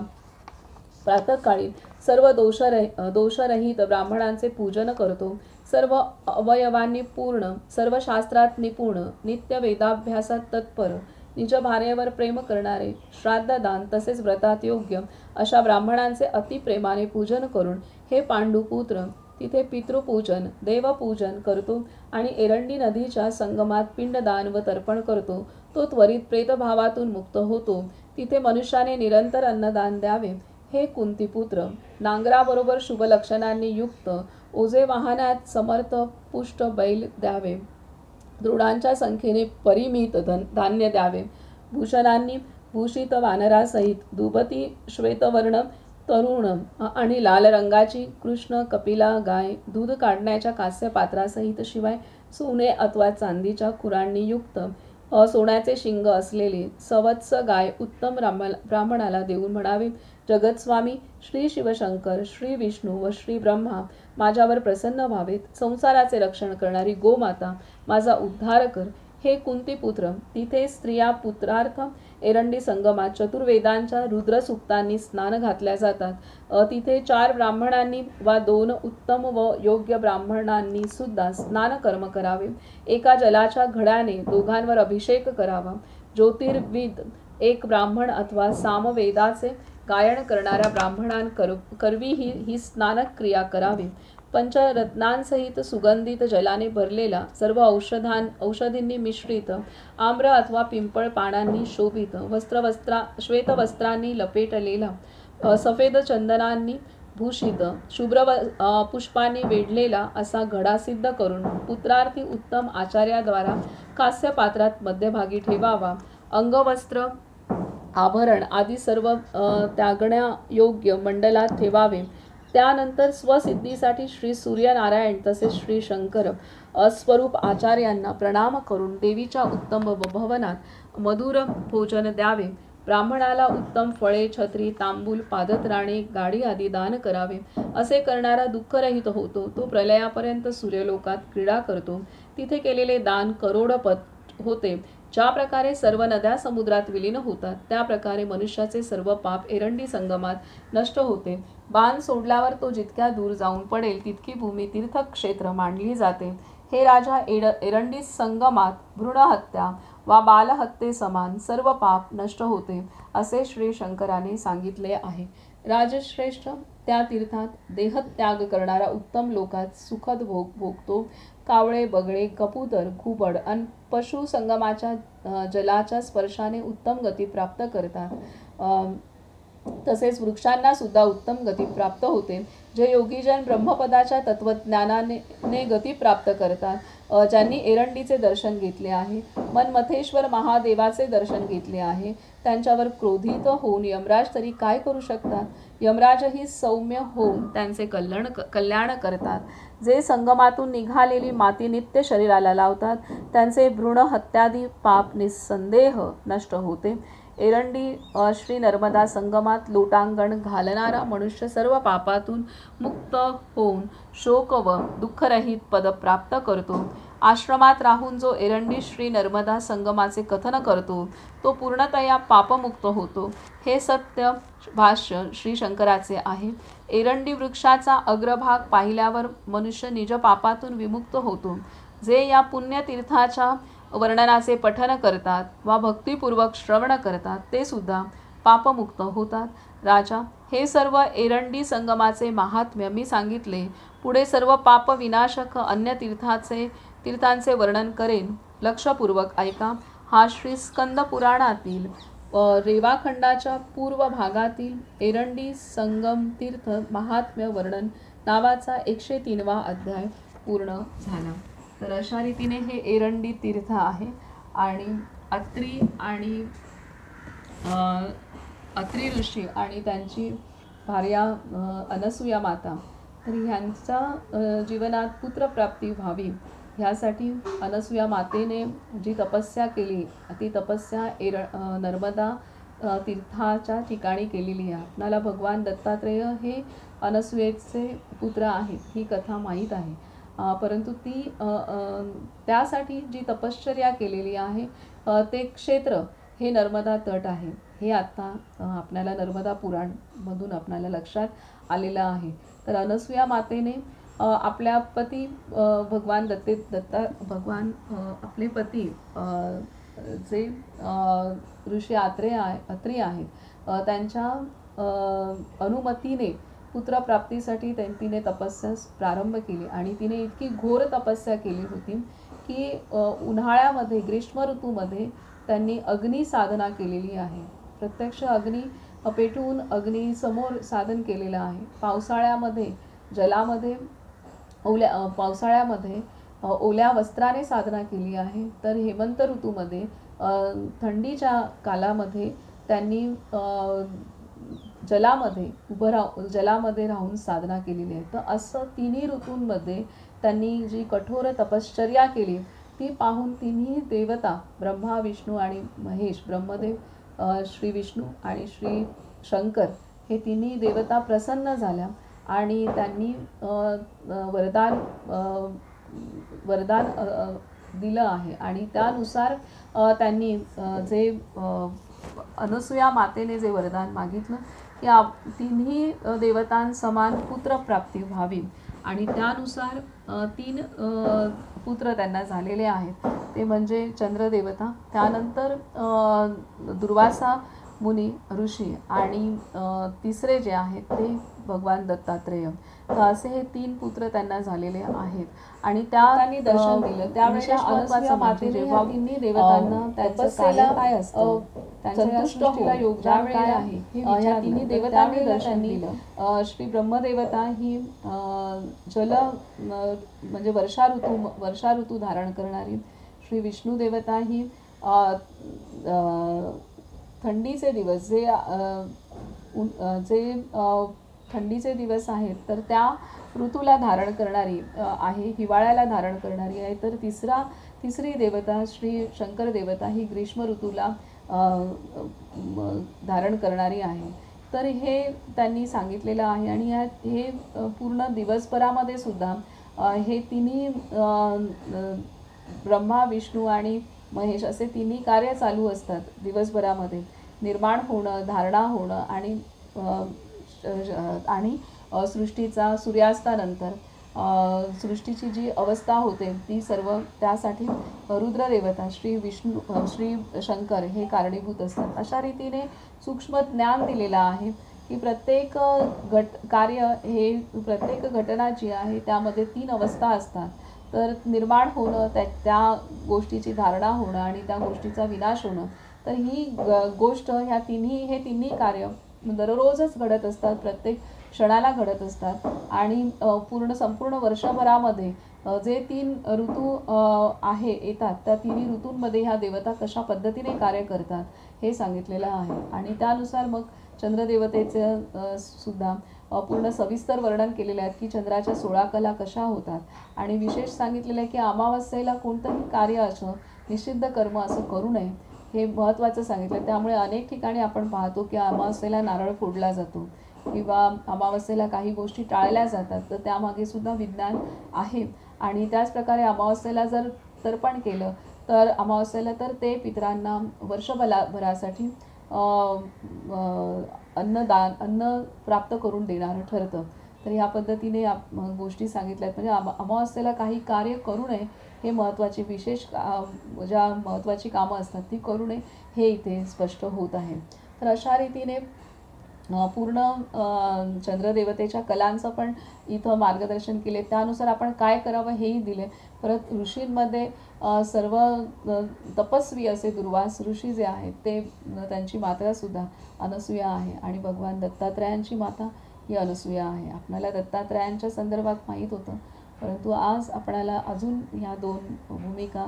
प्रातःकाळी सर्व दोषरहित ब्राह्मणांचे पूजन करतो. सर्व अवयवांनी पूर्ण, सर्व शास्त्रात निपुण, नित्य वेदाभ्यासात तत्पर, निज भार्येवर प्रेम करणारे, श्राद्धदान तसेच व्रतात योग्य अशा ब्राह्मणांचे अतिप्रेमाने पूजन करून हे पांडुपुत्र तिथे पितृपूजन, देवपूजन करतो आणि एरंडी नदीच्या संगमात पिंडदान व तर्पण करतो. तो त्वरित प्रेतभावातून मुक्त होतो. तिथे मनुष्याने निरंतर अन्नदान द्यावे. हे कुंतीपुत्र, नांगराबरोबर शुभ लक्षणांनी युक्त ओझे वाहनात समर्थ पुष्ट बैल द्यावे. दृढांच्या संख्येने परिमित धान्य द्यावे. भूषणांनी भूषित वानरासहित दुबती श्वेतवर्ण तरुण आणि लाल रंगाची कृष्ण कपिला गाय, दूध काढण्याच्या कास्य पात्रासहित, शिवाय सोने अथवा चांदीच्या खुरांनी युक्त सोन्याचे शिंग असलेली सवत्स गाय उत्तम ब्राह्मणाला देऊन म्हणावे, जगत्स्वामी श्री शिवशंकर, श्री विष्णू व श्री ब्रह्मा माझ्यावर प्रसन्न व्हावेत. संसाराचे रक्षण करणारी गोमाता माझा उद्धार कर. हे कुंतीपुत्र, तिथे स्त्रिया पुत्रार्थ एरंडी संगमात चतुर्वेदांच्या रुद्रसूक्तांनी स्नान घातल्या जातात. तिथे 4 ब्राह्मणांनी वा 2 उत्तम व योग्य ब्राह्मणांनी सुद्धा स्नान कर्म करावे. एका जलाच्या घड्याने दोघांवर अभिषेक करावा. ज्योतिर्विद 1 ब्राह्मण अथवा सामवेदाचे गायन करणाऱ्या ब्राह्मणांकरवी ही स्नानक्रिया करावी. पंचरत्नांसहित सुगंधित जलाने भरलेला, सर्व औषधींनी मिश्रित, आम्र अथवा पिंपळ पानांनी शोभित, श्वेतवस्त्रांनी लपेटलेला, सफेद चंदनांनी भूषित, शुभ्र पुष्पांनी वेढलेला असा घडा सिद्ध करून पुत्रार्थी उत्तम आचार्याद्वारा कास्य पात्रात मध्यभागी ठेवावा. अंगवस्त्र आभरण आदी सर्व त्यागण्यायोग्य मंडलात ठेवावे. त्यानंतर स्वसिद्धीसाठी श्री सूर्यनारायण तसेच श्री शंकर स्वरूप आचार्यांना प्रणाम करून देवीच्या उत्तम भवनात मधुर भोजन द्यावे. ब्राह्मणाला उत्तम फळे, छत्री, तांबूल, पादत्राणे, गाडी आदी दान करावे. असे करणारा दुःखरहित होतो. तो प्रलयापर्यंत सूर्यलोकात क्रीडा करतो. तिथे केलेले दान करोडपत होते. ज्या प्रकारे सर्व नद्या समुद्रात विलीन होतात, त्या प्रकारे मनुष्याचे सर्व पाप एरंडी संगमात नष्ट होते. बाण सोडल्यावर तो जितक्या दूर जाऊन पडेल तितकी भूमी तीर्थक्षेत्र मानली जाते. हे राजा, एरंडी संगमात भ्रूणहत्या वा बालहत्ये समान सर्व पाप नष्ट होते, असे श्री शंकराने सांगितले आहे. राजश्रेष्ठ, त्या तीर्थात देहत्याग करणारा उत्तम लोकात सुखद भोग भोगतो. कावळे, बगळे, कबूतर, घुबड आणि पशु संगमाच्या जलाच्या स्पर्शाने उत्तम गती प्राप्त करतात. तसेच वृक्षांना सुद्धा उत्तम गती प्राप्त होते. जे योगीजन ब्रह्मपदाच्या तत्वज्ञानाने गती प्राप्त करतात, ज्यांनी एरंडीचे दर्शन घेतले आहे, मनमथेश्वर महादेवाचे दर्शन घेतले आहे, त्यांच्यावर क्रोधित होऊन यमराज तरी काय करू शकतात? यमराजही सौम्य होऊन त्यांचे कल्याण करतात. जे संगमातून निघालेली माती नित्य शरीराला लावतात, त्यांचे भ्रूण हत्यादी पाप निस्संदेह नष्ट होते. एरंडी श्री नर्मदा संगमात लोटांगण घालणारा मनुष्य सर्व पापातून मुक्त होऊन शोक व दुःखरहित पद प्राप्त करतो. आश्रमात राहून जो एरंडी श्री नर्मदा संगमाचे कथन करतो, तो पूर्णतया पापमुक्त होतो. हे सत्य भाष्य श्री शंकराचे आहे. एरंडी वृक्षाचा अग्रभाग पाहिल्यावर मनुष्य निज पापातून विमुक्त होतो. जे या पुण्यतीर्थाच्या वर्णनाचे पठन करतात वा भक्तिपूर्वक श्रवण करतात, ते सुद्धा पापमुक्त होतात. राजा, हे सर्व एरंडी संगमाचे महात्म्य मी सांगितले. पुढे सर्व पाप विनाशक अन्य तीर्थांचे वर्णन करेन. लक्षपूर्वक ऐका. हा श्री स्कंद पुराणातील रेवाखंडाच्या पूर्व भागातील एरंडी संगम तीर्थ महात्म्य वर्णन नावाचा 103वा अध्याय पूर्ण झाला. तर अशा रीतीने हे एरंडी तीर्थ आहे. आणि अत्री ऋषी आणि त्यांची भार्या अनसूया माता, तर ह्यांच्या जीवनात पुत्रप्राप्ती व्हावी ह्यासाठी अनसूया मातेने जी तपस्या केली, ती तपस्या नर्मदा तीर्थाच्या ठिकाणी केलेली आहे. आपणाला भगवान दत्तात्रेय हे अनसूयेचे पुत्र आहेत, ही कथा माहीत आहे. परंतु ती त्यासाठी जी तपश्चर्या केलेली आहे, ते क्षेत्र हे नर्मदा तट आहे. हे आता आपल्याला नर्मदा पुराणमधून आपल्याला लक्षात आलेलं आहे. तर अनसूया मातेने आपल्या पती आपले पती जे ऋषी अत्री आहेत, त्यांच्या अनुमतीने पुत्रप्राप्तीसाठी तिने तपस्यास प्रारंभ केली. आणि तिने इतकी घोर तपस्या केली होती की उन्हाळ्यामध्ये, ग्रीष्म ऋतूमध्ये त्यांनी अग्नी साधना केलेली आहे. प्रत्यक्ष अग्नी पेटवून अग्नी समोर साधन केलेलं आहे. पावसाळ्यामध्ये ओल्या वस्त्राने साधना केली आहे. तर हेमंत ऋतूमध्ये थंडीच्या कालामध्ये त्यांनी जलामध्ये राहून साधना केलेली आहे. तर असं तिन्ही ऋतूंमध्ये त्यांनी जी कठोर तपश्चर्या केली, ती पाहून तिन्ही देवता ब्रह्मा, विष्णू आणि महेश, ब्रह्मदेव, श्री विष्णू आणि श्री शंकर, हे तिन्ही देवता प्रसन्न झाल्या आणि त्यांनी वरदान दिलं आहे. आणि त्यानुसार त्यांनी जे अनसूया मातेने जे वरदान मागितलं, या तिन्ही देवतांसमान पुत्रप्राप्ती व्हावी. आणि त्यानुसार 3 पुत्र त्यांना झालेले आहेत. ते म्हणजे चंद्रदेवता, त्यानंतर दुर्वासा मुनी ऋषी, आणि तिसरे जे आहेत ते भगवान दत्तात्रेय. तर असे हे 3 पुत्र त्यांना झालेले आहेत. आणि त्यांनी दर्शन दिलं त्यावेळेला अनसुया मातेने जेव्हा तिन्ही देवतांना त्यांचं कार्य काय असतं, संतुष्ट होऊन योगदान काय आहे ह्या तिन्ही देवतांनी दर्शन दिलं. श्री ब्रह्मदेवता ही जल म्हणजे वर्षा ऋतू धारण करणारी, श्री विष्णू देवता ही थंडीचे दिवस जे थंडीचे दिवस आहेत तर त्या ऋतूला धारण करणारी आहे, हिवाळ्याला धारण करणारी आहे. तर तिसरी देवता श्री शंकर देवता ही ग्रीष्म ऋतूला धारण करणारी आहे. तर हे त्यांनी सांगितलेलं आहे. आणि हे पूर्ण दिवसभरामध्ये सुद्धा हे तिन्ही ब्रह्मा विष्णू आणि महेश असे तिन्ही कार्य चालू असतात दिवसभरामध्ये. निर्माण होणं, धारणा होणं आणि सृष्टीचा सूर्यास्तानंतर सृष्टीची जी अवस्था होते ती सर्व त्यासाठी रुद्रदेवता श्री शंकर हे कारणीभूत असतात. अशा रीतीने सूक्ष्म ज्ञान दिलेलं आहे की प्रत्येक कार्य हे प्रत्येक घटना जी आहे त्यामध्ये 3 अवस्था असतात. तर निर्माण होणं, त्या गोष्टीची धारणा होणं आणि त्या गोष्टीचा विनाश होणं. तर ही गोष्ट हे तिन्ही कार्य दररोजच घडत असतात, प्रत्येक क्षणाला घडत असतात. आणि संपूर्ण वर्षभरामध्ये जे 3 ऋतू येतात त्या तिन्ही ऋतूंमध्ये ह्या देवता कशा पद्धतीने कार्य करतात हे सांगितलेलं आहे. आणि त्यानुसार मग चंद्रदेवतेचं सुद्धा पूर्ण सविस्तर वर्णन केलेलं आहे की चंद्राच्या 16 कला कशा होतात. आणि विशेष सांगितलेलं आहे की अमावस्येला कोणतंही कार्य असं निषिद्ध कर्म असं करू नये हे महत्त्वाचं सांगितलं. त्यामुळे अनेक ठिकाणी आपण पाहतो की अमावस्येला नारळ फोडला जातो किंवा अमावस्येला काही गोष्टी टाळल्या जातात. तर त्यामागे सुद्धा विज्ञान आहे. आणि त्याचप्रकारे अमावस्येला जर तर्पण केलं तर अमावस्येला तर ते पितरांना वर्षभरासाठी अन्न प्राप्त करून देणारं ठरतं. तर ह्या पद्धतीने गोष्टी सांगितल्यात. म्हणजे अमावस्येला काही कार्य करू नये हे महत्त्वाची ज्या महत्त्वाची कामं असतात ती करू नये हे इथे स्पष्ट होत आहे. तर अशा रीतीने पूर्ण चंद्रदेवतेच्या कलांचं पण इथं मार्गदर्शन केले. त्यानुसार आपण काय करावं हेही दिले. परत ऋषींमध्ये सर्व तपस्वी असे दुर्वास ऋषी जे आहेत ते त्यांची मातासुद्धा अनसूया आहे. आणि भगवान दत्तात्रयांची माता ही अनसूया आहे. आपल्याला दत्तात्रयांच्या संदर्भात माहीत होतं, परंतु आज आपल्याला अजून ह्या 2 भूमिका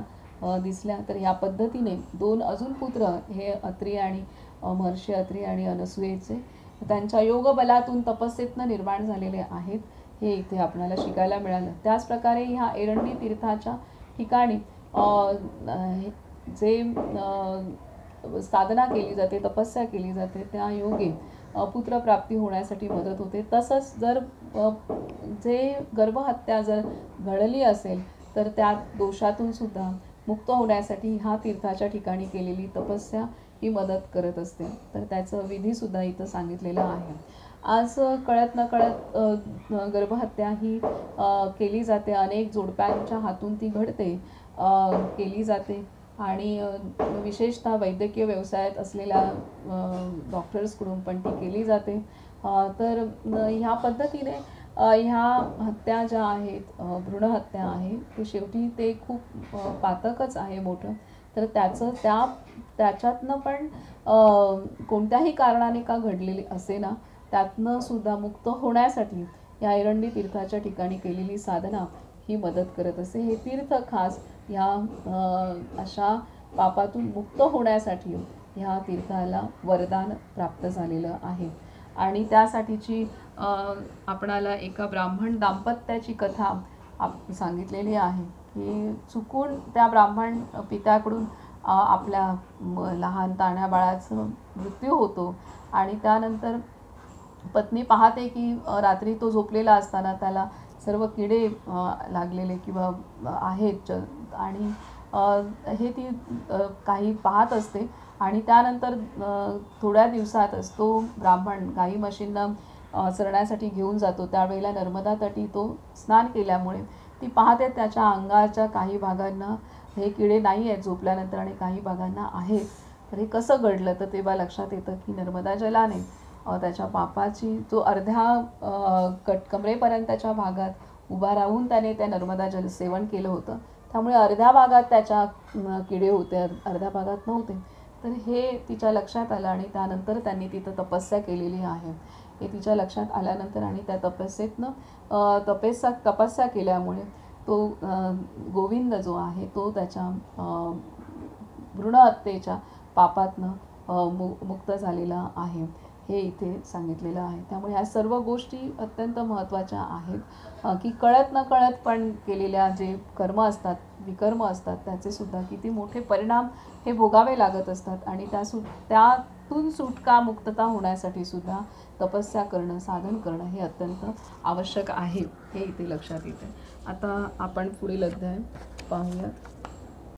दिसल्या. तर ह्या पद्धतीने 2 अजून पुत्र हे अत्री आणि महर्षी अत्री आणि अनसूयेचे त्यांच्या योगबलातून तपस्येतनं निर्माण झालेले आहेत हे इथे आपल्याला शिकायला मिळालं. त्याचप्रकारे ह्या एरंडी तीर्थाच्या ठिकाणी जे साधना केली जाते, तपस्या केली जाते त्या योगे पुत्रप्राप्ती होण्यासाठी मदत होते. तसंच जर जे गर्भहत्या जर घडली असेल तर त्या दोषातून सुद्धा मुक्त होण्यासाठी ह्या तीर्थाच्या ठिकाणी केलेली तपस्या ही मदत करत असते. तर त्याचं विधीसुद्धा इथं सांगितलेलं आहे. आज कळत नकळत गर्भहत्या ही केली जाते. अनेक जोडप्यांच्या हातून ती घडते, केली जाते. आणि विशेषतः वैद्यकीय व्यवसायात असलेल्या डॉक्टर्सकडून पण ती केली जाते. तर ह्या पद्धतीने ह्या हत्या ज्या आहेत, भ्रूणहत्या आहे, ते शेवटी ते खूप पातकच आहे मोठं. तर त्याच्यातनं पण कोणत्याही कारणाने का घडलेली असेना त्यातनं सुद्धा मुक्त होण्यासाठी या एरंडी तीर्थाच्या ठिकाणी केलेली साधना ही मदत करत असते. हे तीर्थ खास ह्या अशा पापातून मुक्त होण्यासाठी ह्या तीर्थाला वरदान प्राप्त झालेलं आहे. आणि त्यासाठीची आपणाला एका ब्राह्मण दाम्पत्याची कथा सांगितलेली आहे की चुकून त्या ब्राह्मण पित्याकडून आपल्या लहान ताण्या बाळाचं मृत्यू होतो. आणि त्यानंतर पत्नी पाहते की रात्री तो झोपलेला असताना त्याला सर्व किडे लागलेले किंवा आहेत. आणि हे ती काही पाहत असते. आणि त्यानंतर थोड्या दिवसातच तो ब्राह्मण गाई म्हशींना चरण्यासाठी घेऊन जातो. त्यावेळेला नर्मदा तटी तो स्नान केल्यामुळे ती पाहते त्याच्या अंगाच्या काही भागांना हे किडे नाही आहेत झोपल्यानंतर आणि काही भागांना आहेत. तर हे कसं घडलं तर तेव्हा लक्षात येतं की नर्मदा जलाने त्याच्या पापाची जो अर्ध्या कमरेपर्यंतच्या भागात उभा राहून त्याने त्या नर्मदा जल सेवन केलं होतं, त्यामुळे अर्ध्या भागात त्याच्या किडे होते, अर्ध्या भागात नव्हते. तर हे तिच्या लक्षात आलं आणि त्यानंतर त्यांनी तिथं तपस्या केलेली आहे. हे तिच्या लक्षात आल्यानंतर आणि त्या तपस्या केल्यामुळे तो गोविंद जो आहे तो त्याच्या भ्रूण हत्येच्या पापातनं मुक्त झालेला आहे, हे इथे सांगितलेलं आहे. त्यामुळे ह्या सर्व गोष्टी अत्यंत महत्त्वाच्या आहेत की कळत न कळत पण केलेल्या जे कर्म असतात, विकर्म असतात, त्याचे सुद्धा किती मोठे परिणाम हे भोगावे लागत असतात आणि त्यातून सुटका मुक्तता होण्यासाठी सुद्धा तपस्या करणं, साधन करणं हे अत्यंत आवश्यक आहे, हे इथे लक्षात येते. आता आपण पुढील अध्याय पाहूयात.